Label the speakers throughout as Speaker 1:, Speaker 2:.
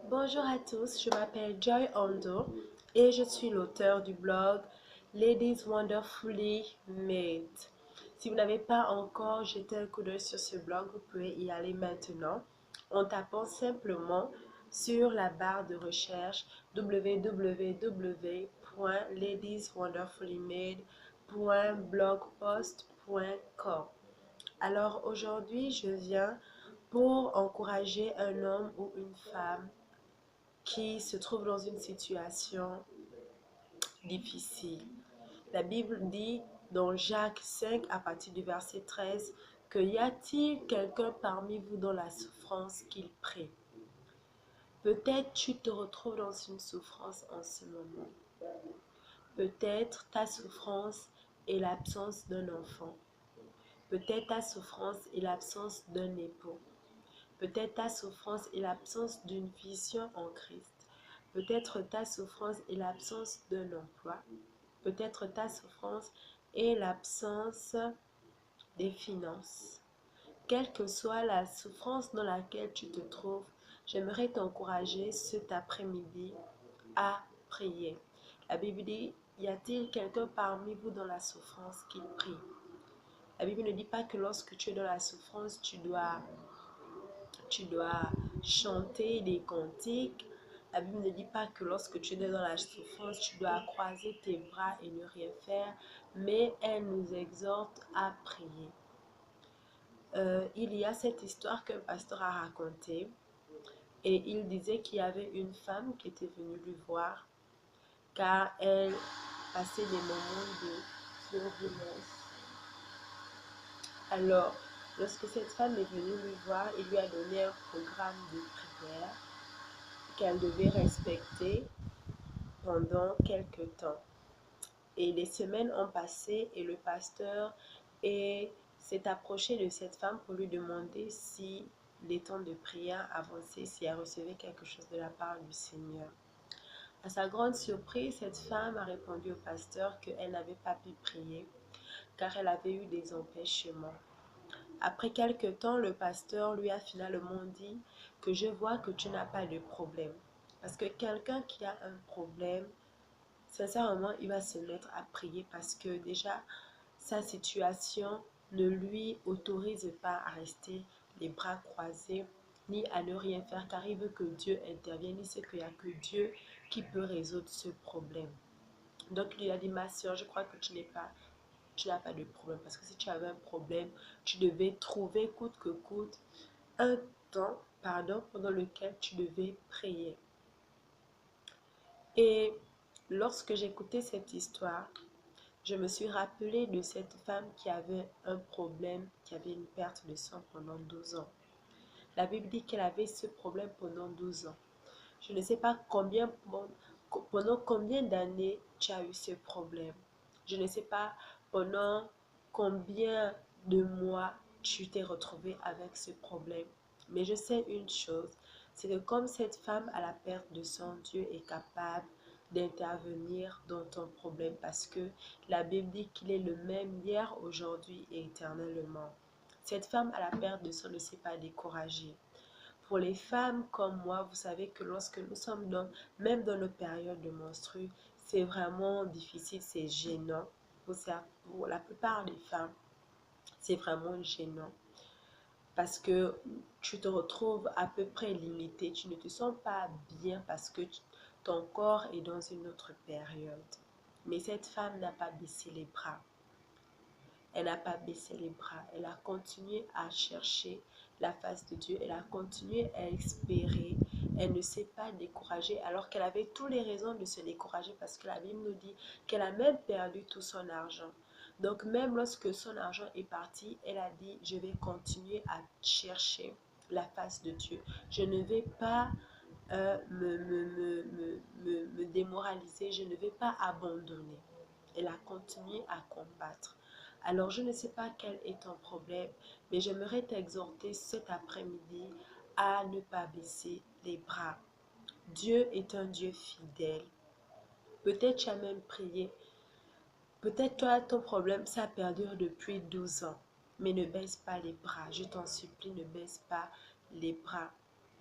Speaker 1: Bonjour à tous, je m'appelle Joy Ondo et je suis l'auteur du blog Ladies Wonderfully Made. Si vous n'avez pas encore jeté un coup d'œil sur ce blog, vous pouvez y aller maintenant en tapant simplement sur la barre de recherche www.ladieswonderfullymade.blogpost.com. Alors aujourd'hui, je viens pour encourager un homme ou une femme qui se trouve dans une situation difficile. La Bible dit dans Jacques 5 à partir du verset 13 que y a-t-il quelqu'un parmi vous dans la souffrance qu'il prie? Peut-être tu te retrouves dans une souffrance en ce moment. Peut-être ta souffrance est l'absence d'un enfant. Peut-être ta souffrance est l'absence d'un époux. Peut-être ta souffrance est l'absence d'une vision en Christ. Peut-être ta souffrance est l'absence d'un emploi. Peut-être ta souffrance est l'absence des finances. Quelle que soit la souffrance dans laquelle tu te trouves, j'aimerais t'encourager cet après-midi à prier. La Bible dit, y a-t-il quelqu'un parmi vous dans la souffrance qui prie? La Bible ne dit pas que lorsque tu es dans la souffrance, tu dois chanter des cantiques. La Bible ne dit pas que lorsque tu es dans la souffrance, tu dois croiser tes bras et ne rien faire, mais elle nous exhorte à prier. Il y a cette histoire qu'un pasteur a racontée et il disait qu'il y avait une femme qui était venue lui voir car elle passait des moments de turbulence. Alors, lorsque cette femme est venue lui voir, il lui a donné un programme de prière qu'elle devait respecter pendant quelques temps. Et les semaines ont passé et le pasteur s'est approché de cette femme pour lui demander si les temps de prière avançaient, si elle recevait quelque chose de la part du Seigneur. À sa grande surprise, cette femme a répondu au pasteur qu'elle n'avait pas pu prier car elle avait eu des empêchements. Après quelque temps, le pasteur lui a finalement dit que je vois que tu n'as pas de problème. Parce que quelqu'un qui a un problème, sincèrement, il va se mettre à prier parce que déjà, sa situation ne lui autorise pas à rester les bras croisés ni à ne rien faire car il veut que Dieu intervienne. Il sait qu'il n'y a que Dieu qui peut résoudre ce problème. Donc, il lui a dit, ma soeur, je crois que tu n'as pas de problème. Parce que si tu avais un problème, tu devais trouver coûte que coûte un temps, pendant lequel tu devais prier. Et lorsque j'écoutais cette histoire, je me suis rappelée de cette femme qui avait un problème, qui avait une perte de sang pendant 12 ans. La Bible dit qu'elle avait ce problème pendant 12 ans. Je ne sais pas pendant combien d'années tu as eu ce problème. Je ne sais pas pendant combien de mois tu t'es retrouvé avec ce problème. Mais je sais une chose, c'est que comme cette femme à la perte de sang, Dieu est capable d'intervenir dans ton problème parce que la Bible dit qu'il est le même hier, aujourd'hui et éternellement. Cette femme à la perte de sang ne s'est pas découragée. Pour les femmes comme moi, vous savez que lorsque nous sommes même dans nos périodes de menstrues, c'est vraiment difficile, c'est gênant. Pour la plupart des femmes, c'est vraiment gênant parce que tu te retrouves à peu près limité. Tu ne te sens pas bien parce que ton corps est dans une autre période. Mais cette femme n'a pas baissé les bras. Elle n'a pas baissé les bras. Elle a continué à chercher la face de Dieu. Elle a continué à espérer. Elle ne s'est pas découragée alors qu'elle avait toutes les raisons de se décourager parce que la Bible nous dit qu'elle a même perdu tout son argent. Donc même lorsque son argent est parti, elle a dit, je vais continuer à chercher la face de Dieu. Je ne vais pas me démoraliser. Je ne vais pas abandonner. Elle a continué à combattre. Alors, je ne sais pas quel est ton problème, mais j'aimerais t'exhorter cet après-midi à ne pas baisser les bras. Dieu est un Dieu fidèle. Peut-être tu as même prié. Peut-être toi, ton problème, ça perdure depuis 12 ans. Mais ne baisse pas les bras. Je t'en supplie, ne baisse pas les bras.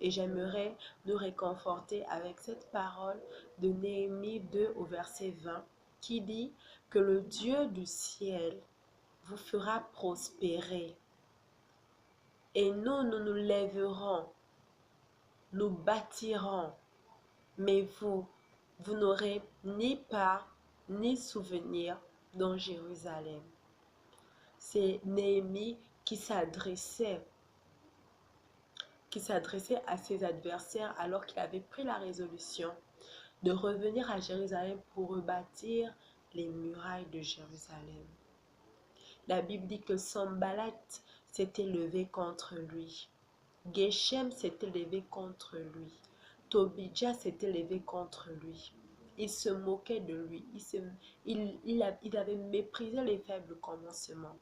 Speaker 1: Et j'aimerais nous réconforter avec cette parole de Néhémie 2 au verset 20 qui dit que le Dieu du ciel vous fera prospérer. Et nous nous lèverons, nous bâtirons, mais vous n'aurez ni part ni souvenir dans Jérusalem. C'est Néhémie qui s'adressait à ses adversaires alors qu'il avait pris la résolution de revenir à Jérusalem pour rebâtir les murailles de Jérusalem. La Bible dit que Sanballat s'était levé contre lui. Geshem s'était levé contre lui. Tobidja s'était levé contre lui. Il se moquait de lui. Il avait méprisé les faibles commencements.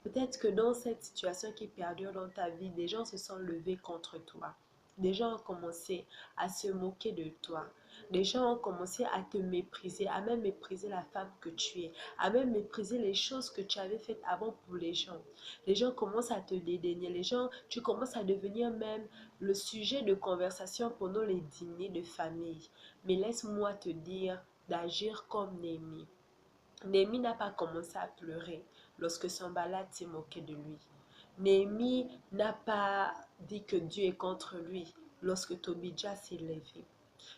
Speaker 1: Peut-être que dans cette situation qui perdure dans ta vie, des gens se sont levés contre toi. Des gens ont commencé à se moquer de toi. Des gens ont commencé à te mépriser, à même mépriser la femme que tu es, à même mépriser les choses que tu avais faites avant pour les gens. Les gens commencent à te dédaigner. Tu commences à devenir même le sujet de conversation pendant les dîners de famille. Mais laisse-moi te dire d'agir comme Néhémie. Néhémie n'a pas commencé à pleurer lorsque Sanballat s'est moqué de lui. Néhémie n'a pas dit que Dieu est contre lui lorsque Tobidja s'est levé.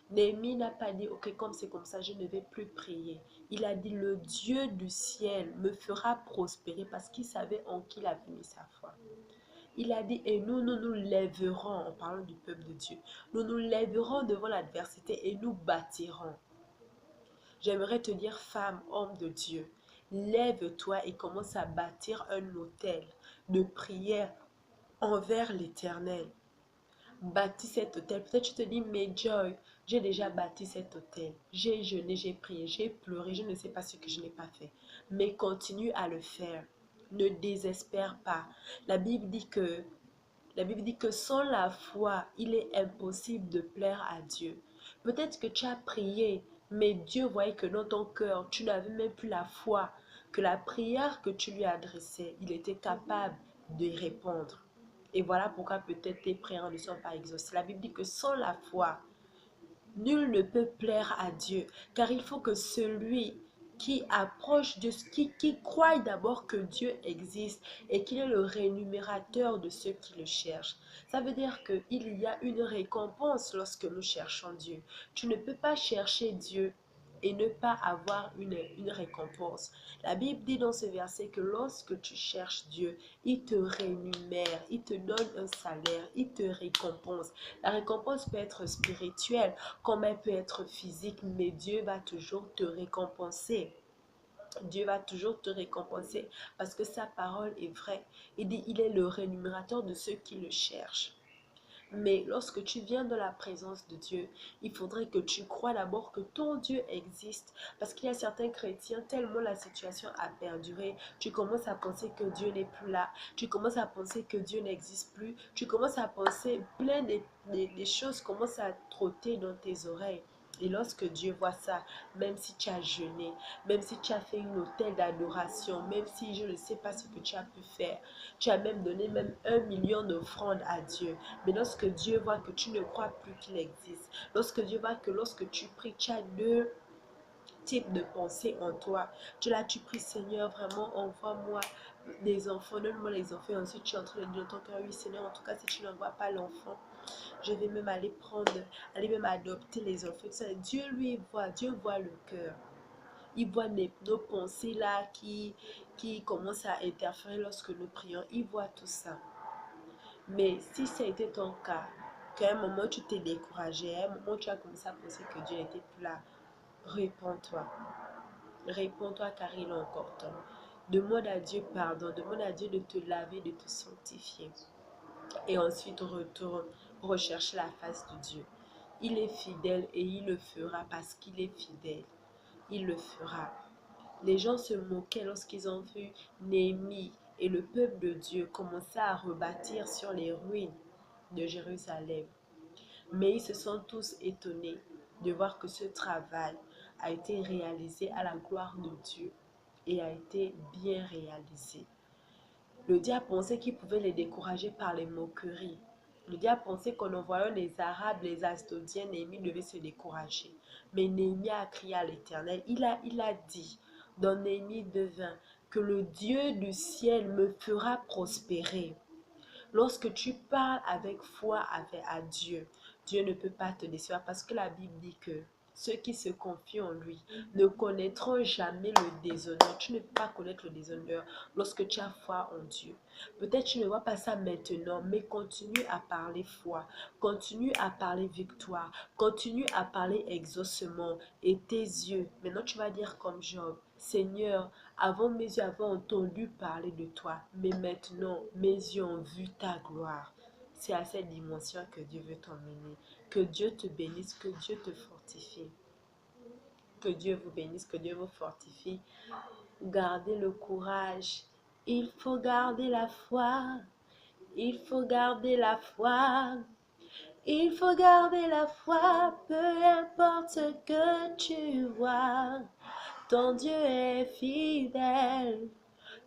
Speaker 1: Néhémie n'a pas dit, ok, comme c'est comme ça, je ne vais plus prier. Il a dit, le Dieu du ciel me fera prospérer parce qu'il savait en qui il avait mis sa foi. Il a dit, et nous nous lèverons, en parlant du peuple de Dieu, nous nous lèverons devant l'adversité et nous bâtirons. J'aimerais te dire, femme, homme de Dieu, lève-toi et commence à bâtir un autel de prière envers l'Éternel. Bâtis cet autel. Peut-être tu te dis, mais Joy, j'ai déjà bâti cet autel. J'ai jeûné, j'ai prié, j'ai pleuré, je ne sais pas ce que je n'ai pas fait. Mais continue à le faire. Ne désespère pas. La Bible dit que sans la foi, il est impossible de plaire à Dieu. Peut-être que tu as prié, mais Dieu voyait que dans ton cœur, tu n'avais même plus la foi, que la prière que tu lui adressais, il était capable de répondre. Et voilà pourquoi peut-être tes prières ne sont pas exaucées. La Bible dit que sans la foi, nul ne peut plaire à Dieu, car il faut que celui qui approche de qui croit d'abord que Dieu existe et qu'il est le rémunérateur de ceux qui le cherchent. Ça veut dire qu'il y a une récompense lorsque nous cherchons Dieu. Tu ne peux pas chercher Dieu et ne pas avoir une récompense. La Bible dit dans ce verset que lorsque tu cherches Dieu, il te rémunère, il te donne un salaire, il te récompense. La récompense peut être spirituelle, comme elle peut être physique, mais Dieu va toujours te récompenser. Dieu va toujours te récompenser parce que sa parole est vraie. Il dit, il est le rémunérateur de ceux qui le cherchent. Mais lorsque tu viens de la présence de Dieu, il faudrait que tu crois d'abord que ton Dieu existe. Parce qu'il y a certains chrétiens, tellement la situation a perduré, tu commences à penser que Dieu n'est plus là. Tu commences à penser que Dieu n'existe plus. Tu commences à penser plein des choses commencent à trotter dans tes oreilles. Et lorsque Dieu voit ça, même si tu as jeûné, même si tu as fait une autel d'adoration, même si je ne sais pas ce que tu as pu faire, tu as même donné même 1 million d'offrandes à Dieu. Mais lorsque Dieu voit que tu ne crois plus qu'il existe, lorsque Dieu voit que lorsque tu pries, tu as deux types de pensées en toi. Tu pries, Seigneur, vraiment, envoie-moi des enfants, donne-moi les enfants. Et ensuite, tu es en train de dire dans ton cœur, oui, Seigneur, en tout cas, si tu n'envoies pas l'enfant, je vais même aller même adopter les enfants. Dieu, lui, Dieu voit le cœur. Il voit nos pensées là qui commencent à interférer lorsque nous prions. Il voit tout ça. Mais si ça a été ton cas, qu'à un moment tu t'es découragé, à un moment tu as commencé à penser que Dieu n'était plus là, réponds-toi. Réponds-toi car il est encore temps. Demande à Dieu pardon, demande à Dieu de te laver, de te sanctifier. Et ensuite retourne rechercher la face de Dieu. Il est fidèle et il le fera parce qu'il est fidèle. Il le fera. Les gens se moquaient lorsqu'ils ont vu Néhémie et le peuple de Dieu commencer à rebâtir sur les ruines de Jérusalem. Mais ils se sont tous étonnés de voir que ce travail a été réalisé à la gloire de Dieu et a été bien réalisé. Le diable pensait qu'il pouvait les décourager par les moqueries. Le diable pensait qu'en envoyant les Arabes, les Asdodiens, Néhémie devait se décourager. Mais Néhémie a crié à l'Éternel. Il a dit dans Néhémie 2:20 que le Dieu du ciel me fera prospérer. Lorsque tu parles avec foi à Dieu, Dieu ne peut pas te décevoir parce que la Bible dit que ceux qui se confient en lui ne connaîtront jamais le déshonneur. Tu ne peux pas connaître le déshonneur lorsque tu as foi en Dieu. Peut-être tu ne vois pas ça maintenant, mais continue à parler foi, continue à parler victoire, continue à parler exaucement et tes yeux. Maintenant tu vas dire comme Job, Seigneur, avant mes yeux avaient entendu parler de toi, mais maintenant mes yeux ont vu ta gloire. C'est à cette dimension que Dieu veut t'emmener. Que Dieu te bénisse, que Dieu te fortifie. Que Dieu vous bénisse, que Dieu vous fortifie. Gardez le courage. Il faut garder la foi. Il faut garder la foi. Il faut garder la foi, peu importe ce que tu vois. Ton Dieu est fidèle.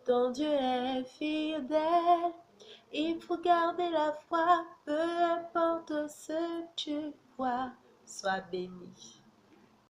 Speaker 1: Ton Dieu est fidèle. Il faut garder la foi, peu importe ce que tu vois. Sois béni.